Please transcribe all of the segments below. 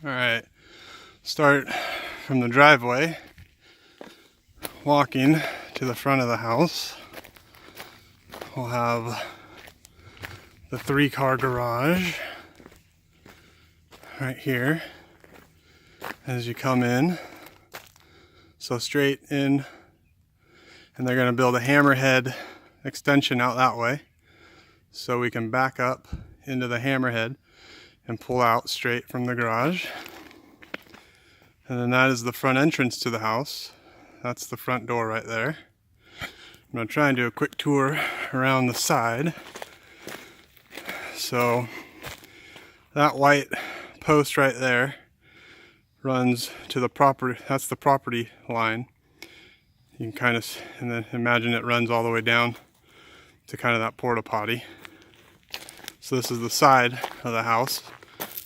Alright, start from the driveway, walking to the front of the house. We'll have the 3-car garage right here as you come in. So straight in, and they're going to build a hammerhead extension out that way so we can back up into the hammerhead and pull out straight from the garage. And then that is the front entrance to the house. That's the front door right there. I'm going to try and do a quick tour around the side. So that white post right there runs to the property, that's the property line. You can kind of, and then imagine it runs all the way down to kind of that porta potty. So this is the side of the house.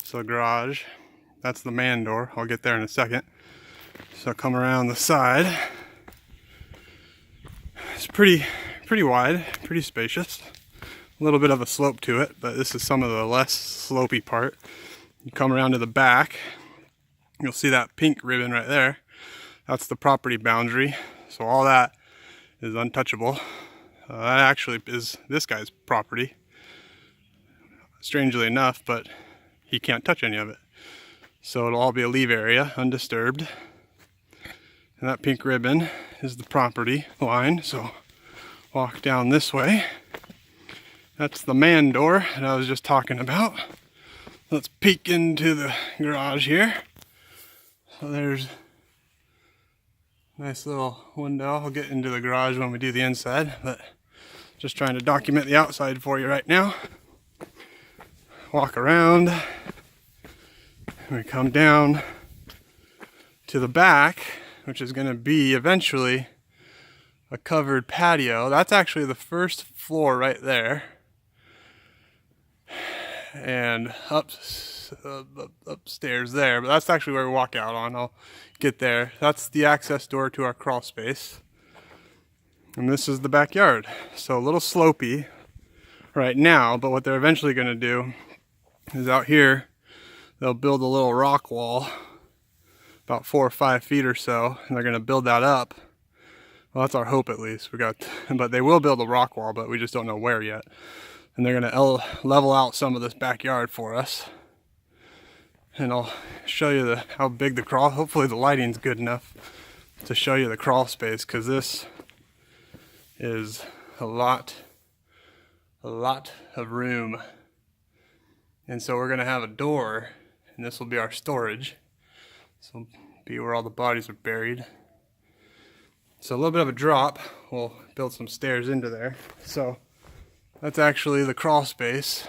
So garage, that's the man door. I'll get there in a second. So come around the side. It's pretty wide, pretty spacious. A little bit of a slope to it, but this is some of the less slopey part. You come around to the back, you'll see that pink ribbon right there. That's the property boundary. So all that is untouchable. That actually is this guy's property. Strangely enough, but he can't touch any of it. So it'll all be a leave area, undisturbed. And that pink ribbon is the property line. So walk down this way. That's the man door that I was just talking about. Let's peek into the garage here. So there's a nice little window. I'll get into the garage when we do the inside, but just trying to document the outside for you right now. Walk around, and we come down to the back, which is going to be eventually a covered patio. That's actually the first floor right there, and upstairs there, but that's actually where we walk out on. I'll get there. That's the access door to our crawl space, and this is the backyard. So a little slopey right now, but what they're eventually going to do is out here they'll build a little rock wall about 4 or 5 feet or so, and they're going to build that up. Well, that's our hope, at least. But they will build a rock wall, but we just don't know where yet. And they're going to level out some of this backyard for us, and I'll show you how big the crawl. Hopefully the lighting's good enough to show you the crawl space, because this is a lot of room. And so we're going to have a door, and this will be our storage. This will be where all the bodies are buried. So a little bit of a drop. We'll build some stairs into there. So that's actually the crawl space.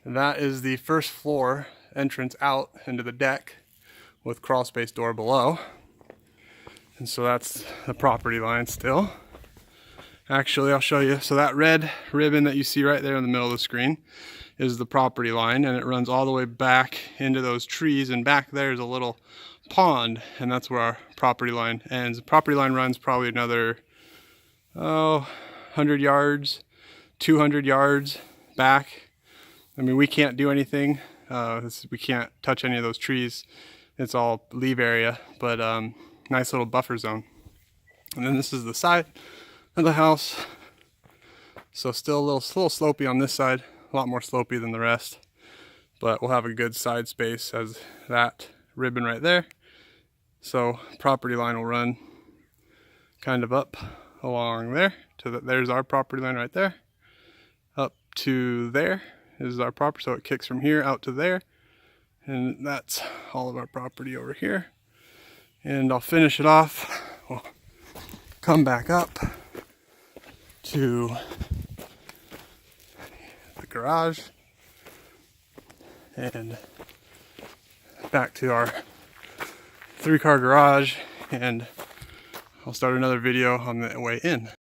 And that is the first floor entrance out into the deck with crawl space door below. And so that's the property line still. Actually, I'll show you. So that red ribbon that you see right there in the middle of the screen is the property line, and it runs all the way back into those trees, and back there is a little pond, and that's where our property line ends. The property line runs probably another 100 yards, 200 yards back. I mean, we can't do anything. We can't touch any of those trees. It's all leave area, but nice little buffer zone. And then this is the side of the house. So still a little slopey on this side, a lot more slopey than the rest, but we'll have a good side space as that ribbon right there. So property line will run kind of up along there there's our property line right there. Up to there is our property, so it kicks from here out to there, and that's all of our property over here. And I'll finish it off. We'll come back up to the garage and back to our 3-car garage, and I'll start another video on the way in.